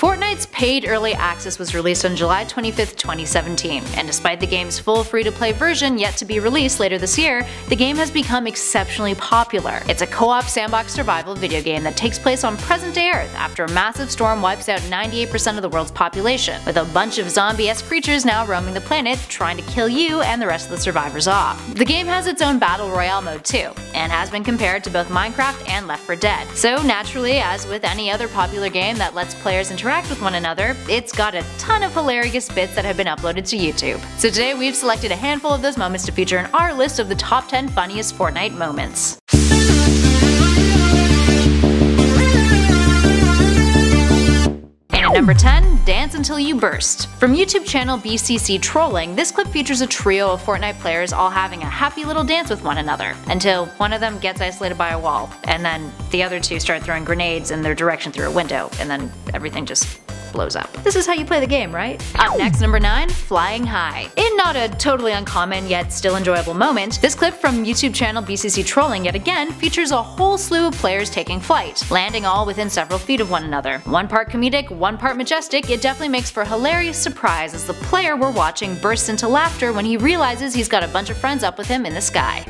Fortnite's paid early access was released on July 25th, 2017, and despite the game's full free-to-play version yet to be released later this year, the game has become exceptionally popular. It's a co-op sandbox survival video game that takes place on present-day Earth after a massive storm wipes out 98% of the world's population, with a bunch of zombie-esque creatures now roaming the planet trying to kill you and the rest of the survivors off. The game has its own battle royale mode too, and has been compared to both Minecraft and Left 4 Dead. So naturally, as with any other popular game that lets players interact with one another, it's got a ton of hilarious bits that have been uploaded to YouTube. So today we've selected a handful of those moments to feature in our list of the top 10 funniest Fortnite moments. At number 10, Dance Until You Burst. From YouTube channel BCC Trolling, this clip features a trio of Fortnite players all having a happy little dance with one another, until one of them gets isolated by a wall, and then the other two start throwing grenades in their direction through a window, and then everything just blows up. This is how you play the game, right? Up next, number 9, Flying High. In not a totally uncommon yet still enjoyable moment, this clip from YouTube channel BCC Trolling yet again features a whole slew of players taking flight, landing all within several feet of one another. One part comedic, one part majestic, it definitely makes for a hilarious surprise as the player we're watching bursts into laughter when he realizes he's got a bunch of friends up with him in the sky.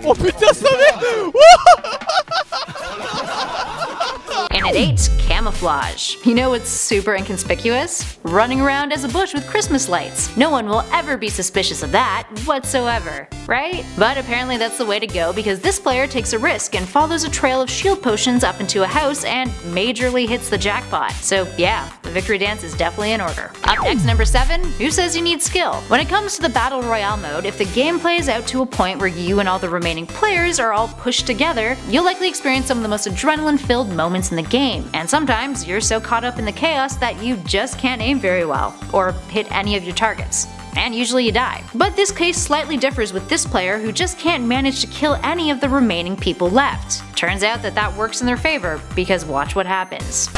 And at 8, Camouflage. You know what's super inconspicuous? Running around as a bush with Christmas lights. No one will ever be suspicious of that whatsoever, right? But apparently that's the way to go because this player takes a risk and follows a trail of shield potions up into a house and majorly hits the jackpot. So yeah, the victory dance is definitely in order. Up next, number 7, who says you need skill? When it comes to the Battle Royale mode, if the game plays out to a point where you and all the remaining players are all pushed together, you'll likely experience some of the most adrenaline-filled moments in the game, and sometimes you're so caught up in the chaos that you just can't aim very well, or hit any of your targets. And usually you die. But this case slightly differs with this player who just can't manage to kill any of the remaining people left. Turns out that works in their favor, because watch what happens.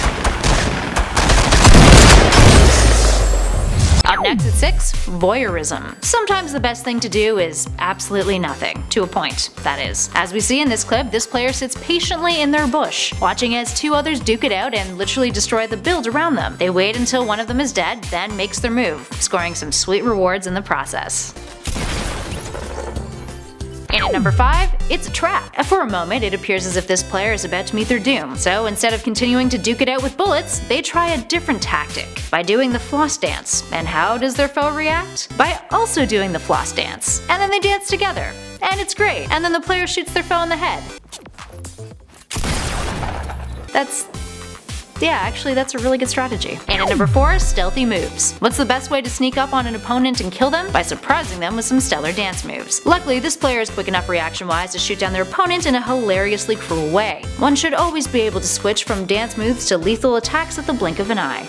Up next at 6, voyeurism. Sometimes the best thing to do is absolutely nothing. To a point, that is. As we see in this clip, this player sits patiently in their bush, watching as two others duke it out and literally destroy the build around them. They wait until one of them is dead, then makes their move, scoring some sweet rewards in the process. And at number 5, it's a trap. For a moment, it appears as if this player is about to meet their doom. So instead of continuing to duke it out with bullets, they try a different tactic by doing the floss dance. And how does their foe react? By also doing the floss dance. And then they dance together. And it's great. And then the player shoots their foe in the head. Actually that's a really good strategy. And at number 4, stealthy moves. What's the best way to sneak up on an opponent and kill them? By surprising them with some stellar dance moves. Luckily, this player is quick enough reaction-wise to shoot down their opponent in a hilariously cruel way. One should always be able to switch from dance moves to lethal attacks at the blink of an eye.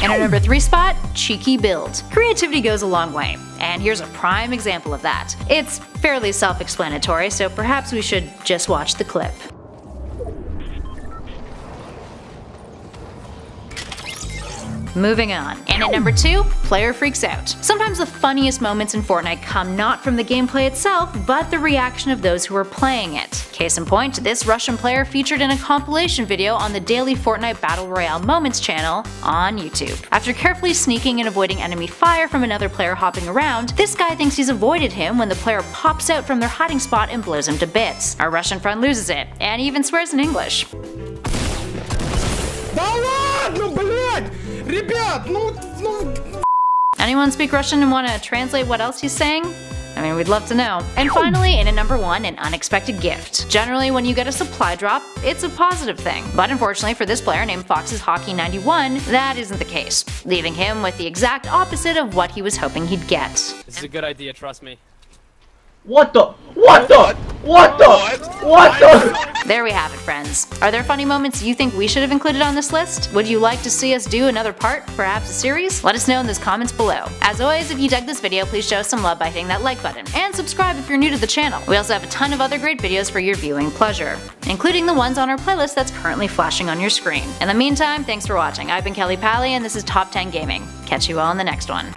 And our number 3 spot, cheeky build. Creativity goes a long way, and here's a prime example of that. It's fairly self-explanatory, so perhaps we should just watch the clip. Moving on. And at number 2, player freaks out. Sometimes the funniest moments in Fortnite come not from the gameplay itself, but the reaction of those who are playing it. Case in point, this Russian player featured in a compilation video on the daily Fortnite Battle Royale Moments channel on YouTube. After carefully sneaking and avoiding enemy fire from another player hopping around, this guy thinks he's avoided him when the player pops out from their hiding spot and blows him to bits. Our Russian friend loses it, and even swears in English. Anyone speak Russian and want to translate what else he's saying? I mean, we'd love to know. And finally, in at number 1, an unexpected gift. Generally, when you get a supply drop, it's a positive thing. But unfortunately for this player named Fox's Hockey 91, that isn't the case, leaving him with the exact opposite of what he was hoping he'd get. This is a good idea, trust me. What the? There we have it, friends. Are there funny moments you think we should have included on this list? Would you like to see us do another part, perhaps a series? Let us know in those comments below. As always, if you dug this video, please show us some love by hitting that like button, and subscribe if you're new to the channel. We also have a ton of other great videos for your viewing pleasure, including the ones on our playlist that's currently flashing on your screen. In the meantime, thanks for watching. I've been Kelly Pally, and this is Top 10 Gaming. Catch you all in the next one.